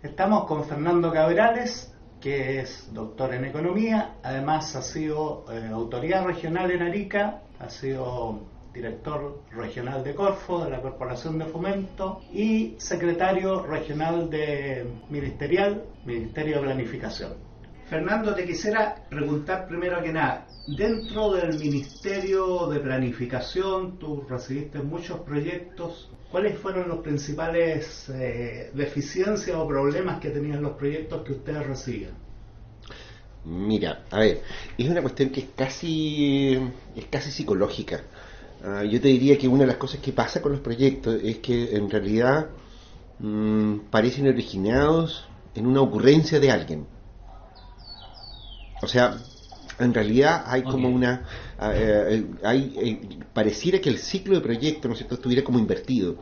Estamos con Fernando Cabrales, que es doctor en economía, además ha sido autoridad regional en Arica, ha sido director regional de Corfo, de la Corporación de Fomento, y secretario regional de Ministerio de Planificación. Fernando, te quisiera preguntar primero que nada, dentro del Ministerio de Planificación tú recibiste muchos proyectos. ¿Cuáles fueron los principales deficiencias o problemas que tenían los proyectos que ustedes recibían? Mira, a ver, es una cuestión que es casi psicológica. Yo te diría que una de las cosas que pasa con los proyectos es que en realidad parecen originados en una ocurrencia de alguien. O sea, en realidad hay como pareciera que el ciclo de proyectos, ¿no es cierto?, estuviera como invertido.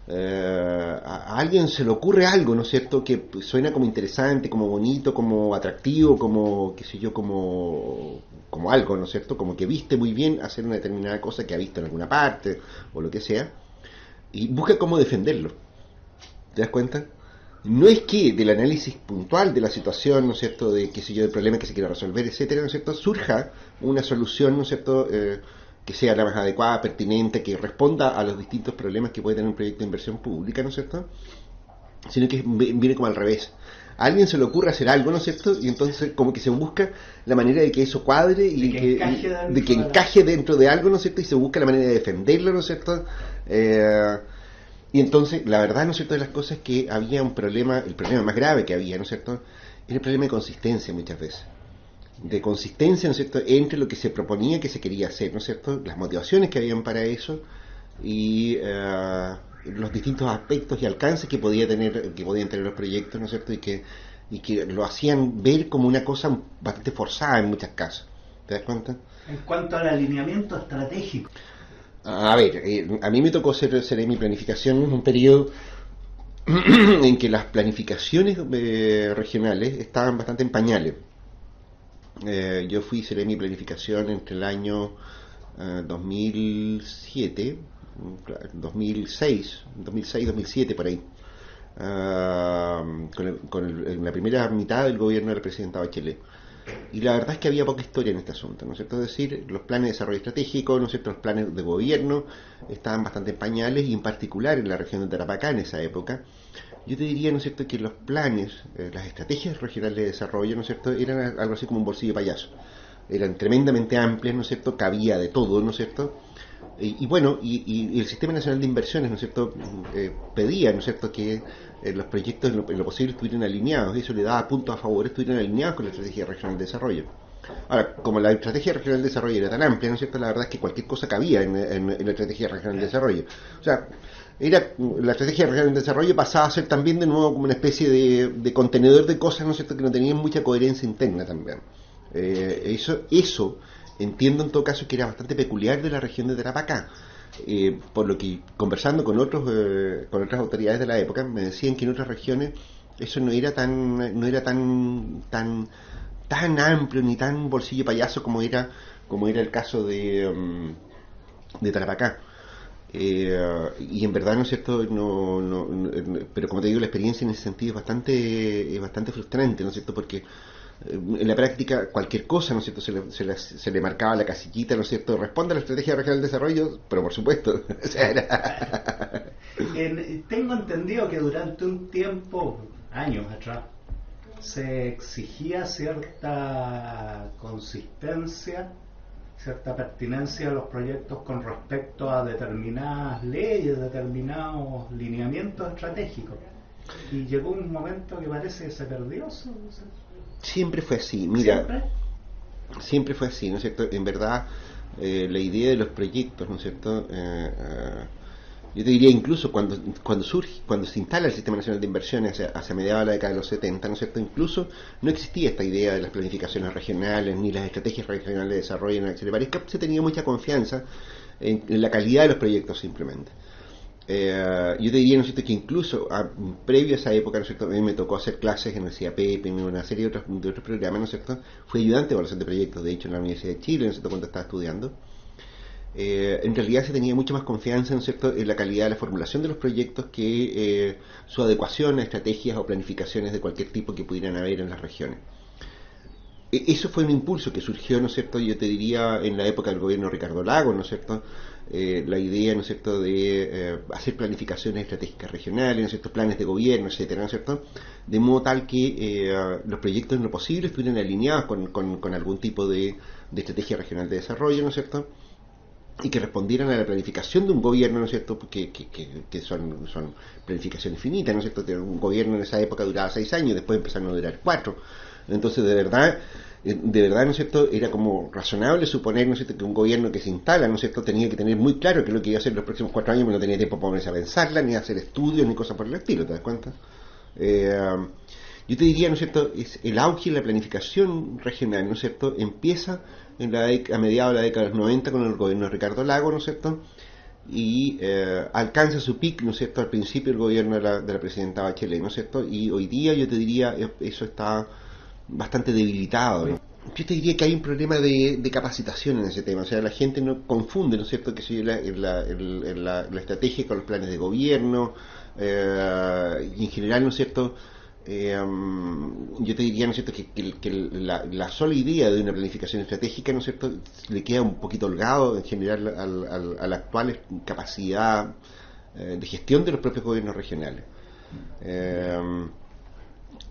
A alguien se le ocurre algo, ¿no es cierto?, que suena como interesante, como bonito, como atractivo, como, qué sé yo, como algo, ¿no es cierto?, como que viste muy bien hacer una determinada cosa que ha visto en alguna parte, o lo que sea, y busca cómo defenderlo. ¿Te das cuenta? No es que del análisis puntual de la situación, ¿no es cierto?, de qué sé yo, del problema que se quiera resolver, etcétera, ¿no es cierto?, surja una solución, ¿no es cierto?, que sea la más adecuada, pertinente, que responda a los distintos problemas que puede tener un proyecto de inversión pública, ¿no es cierto?, sino que viene como al revés. A alguien se le ocurre hacer algo, ¿no es cierto?, y entonces como que se busca la manera de que eso cuadre y de que encaje dentro de algo, ¿no es cierto?, y se busca la manera de defenderlo, ¿no es cierto?, y entonces, la verdad, ¿no es cierto?, de las cosas que había un problema, el problema más grave que había, ¿no es cierto?, era el problema de consistencia muchas veces. De consistencia, ¿no es cierto?, entre lo que se proponía que se quería hacer, ¿no es cierto?, las motivaciones que habían para eso y los distintos aspectos y alcances que podían tener los proyectos, ¿no es cierto?, y que lo hacían ver como una cosa bastante forzada en muchos casos. ¿Te das cuenta? En cuanto al alineamiento estratégico. A ver, a mí me tocó ser mi planificación en un periodo en que las planificaciones regionales estaban bastante en pañales. Yo seré mi planificación entre el año 2007, 2006, por ahí, en la primera mitad del gobierno del presidente Bachelet. Y la verdad es que había poca historia en este asunto, ¿no es cierto? Es decir, los planes de desarrollo estratégico, ¿no es cierto?, los planes de gobierno estaban bastante en pañales, y en particular en la región de Tarapacá en esa época. Yo te diría, ¿no es cierto?, que los planes, las estrategias regionales de desarrollo, ¿no es cierto?, eran algo así como un bolsillo de payaso. Eran tremendamente amplias, ¿no es cierto?, cabía de todo, ¿no es cierto?, y el Sistema Nacional de Inversiones, ¿no es cierto?, pedía, ¿no es cierto?, que los proyectos en lo posible estuvieran alineados, y eso le daba puntos a favor, estuvieran alineados con la Estrategia Regional de Desarrollo. Ahora, como la Estrategia Regional de Desarrollo era tan amplia, ¿no es cierto?, la verdad es que cualquier cosa cabía en la Estrategia Regional de Desarrollo. O sea, la Estrategia Regional de Desarrollo pasaba a ser también de nuevo como una especie de contenedor de cosas, ¿no es cierto?, que no tenían mucha coherencia interna también. Eso entiendo en todo caso que era bastante peculiar de la región de Tarapacá, por lo que conversando con otras autoridades de la época me decían que en otras regiones eso no era tan amplio ni tan bolsillo payaso como era el caso de Tarapacá. Y en verdad, ¿no es cierto?, pero como te digo, la experiencia en ese sentido es bastante frustrante, ¿no es cierto?, porque en la práctica cualquier cosa, ¿no es cierto?, se le marcaba la casillita, ¿no es cierto?, responde a la Estrategia Regional de Desarrollo, pero por supuesto. O sea, Tengo entendido que durante un tiempo, años atrás, se exigía cierta consistencia, cierta pertinencia de los proyectos con respecto a determinadas leyes, determinados lineamientos estratégicos. Y llegó un momento que parece que se perdió eso. Siempre fue así, mira. Siempre fue así, ¿no es cierto? En verdad, la idea de los proyectos, ¿no es cierto?, yo te diría incluso cuando se instala el Sistema Nacional de Inversiones hacia mediados de la década de los 70, ¿no es cierto?, incluso no existía esta idea de las planificaciones regionales ni las estrategias regionales de desarrollo, ¿no? Se tenía mucha confianza en la calidad de los proyectos simplemente. Yo te diría, ¿no es cierto?, que incluso previo a esa época, ¿no es cierto?, a mí me tocó hacer clases en el CIAPEP, en una serie de otros programas, ¿no es cierto?, fui ayudante de evaluación de proyectos, de hecho, en la Universidad de Chile, ¿no es cierto?, cuando estaba estudiando. en realidad se tenía mucha más confianza, ¿no es cierto?, en la calidad de la formulación de los proyectos que su adecuación a estrategias o planificaciones de cualquier tipo que pudieran haber en las regiones. Eso fue un impulso que surgió, ¿no es cierto?, yo te diría, en la época del gobierno de Ricardo Lagos, ¿no es cierto?, la idea, ¿no es cierto?, de hacer planificaciones estratégicas regionales, ¿no es cierto?, planes de gobierno, etcétera, ¿no es cierto?, de modo tal que los proyectos en lo posible estuvieran alineados con algún tipo de estrategia regional de desarrollo, ¿no es cierto?, y que respondieran a la planificación de un gobierno, ¿no es cierto?, que son planificaciones finitas, ¿no es cierto?, que un gobierno en esa época duraba 6 años, después empezaron a durar 4. Entonces, de verdad, ¿no es cierto?, era como razonable suponer, ¿no es cierto?, que un gobierno que se instala, ¿no es cierto?, tenía que tener muy claro qué es lo que iba a hacer los próximos 4 años, pero no tenía tiempo para ponerse a pensarla, ni a hacer estudios, ni cosas por el estilo, ¿te das cuenta? Yo te diría, ¿no es cierto?, es el auge de la planificación regional, ¿no es cierto?, empieza a mediados de la década de los 90 con el gobierno de Ricardo Lagos, ¿no es cierto?, y alcanza su pic, ¿no es cierto?, al principio del gobierno de la presidenta Bachelet, ¿no es cierto?, y hoy día yo te diría, eso está bastante debilitado, ¿no? Yo te diría que hay un problema de capacitación en ese tema, o sea, la gente no confunde, ¿no es cierto?, que si la estrategia con los planes de gobierno, y en general, ¿no es cierto?, yo te diría, ¿no es cierto?, que la sola idea de una planificación estratégica, ¿no es cierto?, le queda un poquito holgado en general a la actual capacidad de gestión de los propios gobiernos regionales.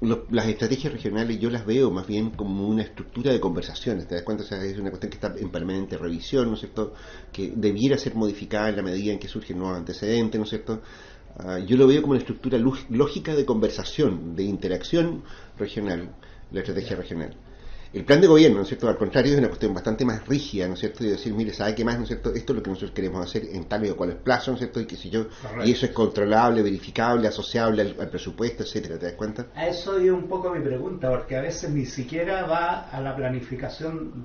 Las estrategias regionales yo las veo más bien como una estructura de conversaciones, ¿te das cuenta? O sea, es una cuestión que está en permanente revisión, ¿no es cierto?, que debiera ser modificada en la medida en que surgen nuevos antecedentes, ¿no es cierto? Yo lo veo como una estructura lógica de conversación, de interacción regional, la estrategia regional. El plan de gobierno, ¿no es cierto?, al contrario, es una cuestión bastante más rígida, ¿no es cierto?, y decir, mire, ¿sabe qué más, no es cierto?, esto es lo que nosotros queremos hacer en tales o cuales plazos, ¿no es cierto?, y qué sé yo, y eso es controlable, verificable, asociable al presupuesto, etcétera, ¿te das cuenta? A eso dio un poco mi pregunta, porque a veces ni siquiera va a la planificación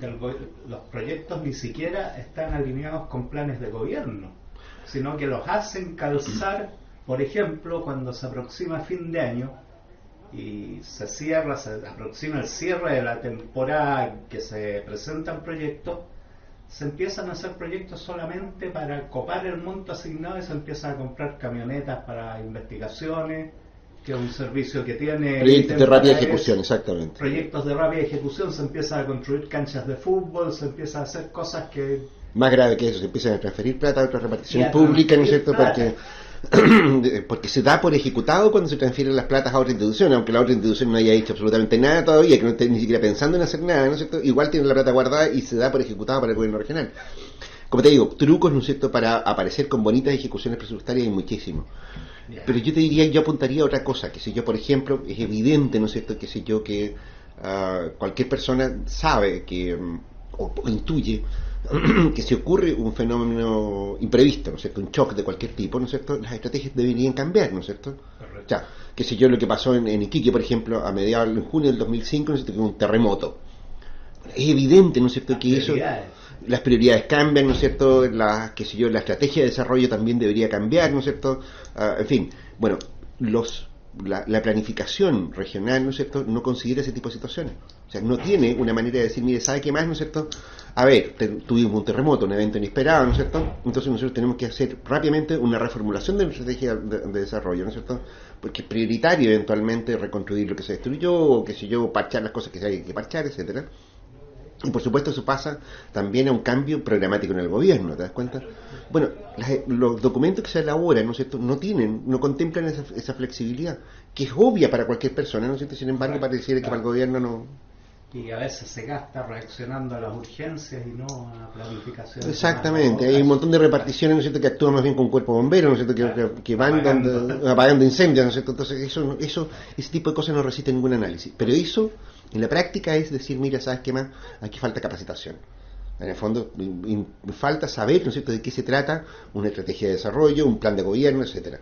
los proyectos ni siquiera están alineados con planes de gobierno, sino que los hacen calzar, por ejemplo, cuando se aproxima fin de año, y se aproxima el cierre de la temporada que se presentan proyectos, se empiezan a hacer proyectos solamente para copar el monto asignado y se empiezan a comprar camionetas para investigaciones, que es un servicio que tiene... Proyectos de rápida ejecución, exactamente. Proyectos de rápida ejecución, se empiezan a construir canchas de fútbol, se empiezan a hacer cosas que... Más grave que eso, se empiezan a transferir plata a otras reparticiones públicas, ¿no es cierto?, porque se da por ejecutado cuando se transfieren las platas a otra institución, aunque la otra institución no haya hecho absolutamente nada todavía, que no esté ni siquiera pensando en hacer nada, ¿no es cierto?, igual tiene la plata guardada y se da por ejecutado para el gobierno regional. Como te digo, trucos, ¿no es cierto?, para aparecer con bonitas ejecuciones presupuestarias hay muchísimos. Pero yo te diría, yo apuntaría a otra cosa, que si yo, por ejemplo, es evidente, ¿no es cierto?, que si yo que cualquier persona sabe que o intuye que si ocurre un fenómeno imprevisto, ¿no es cierto?, un shock de cualquier tipo, ¿no es cierto?, las estrategias deberían cambiar, ¿no es cierto? O sea, que si yo lo que pasó en Iquique, por ejemplo, en junio del 2005, ¿no es cierto?, que hubo un terremoto. Es evidente, ¿no es cierto?, que eso, las prioridades cambian, ¿no es cierto?, la estrategia de desarrollo también debería cambiar, ¿no es cierto? En fin, bueno, la planificación regional, ¿no es cierto?, no considera ese tipo de situaciones. O sea, no tiene una manera de decir, mire, ¿sabe qué más, no es cierto? A ver, tuvimos un terremoto, un evento inesperado, ¿no es cierto? Entonces nosotros tenemos que hacer rápidamente una reformulación de la estrategia de desarrollo, ¿no es cierto? Porque es prioritario eventualmente reconstruir lo que se destruyó, o qué sé yo, parchar las cosas que hay que parchar, etcétera. Y por supuesto eso pasa también a un cambio programático en el gobierno, ¿te das cuenta? Bueno, los documentos que se elaboran, ¿no es cierto?, no contemplan esa flexibilidad, que es obvia para cualquier persona, ¿no es cierto? Sin embargo, pareciera que para el gobierno no... Y a veces se gasta reaccionando a las urgencias y no a la planificación. Exactamente, hay un montón de reparticiones, ¿no es cierto?, que actúan más bien con cuerpo bombero, ¿no es cierto?, que van apagando incendios, ¿no es cierto? Entonces ese tipo de cosas no resiste ningún análisis. Pero eso, en la práctica, es decir, mira, ¿sabes qué más? Aquí falta capacitación. En el fondo, falta saber, ¿no es cierto?, de qué se trata una estrategia de desarrollo, un plan de gobierno, etcétera.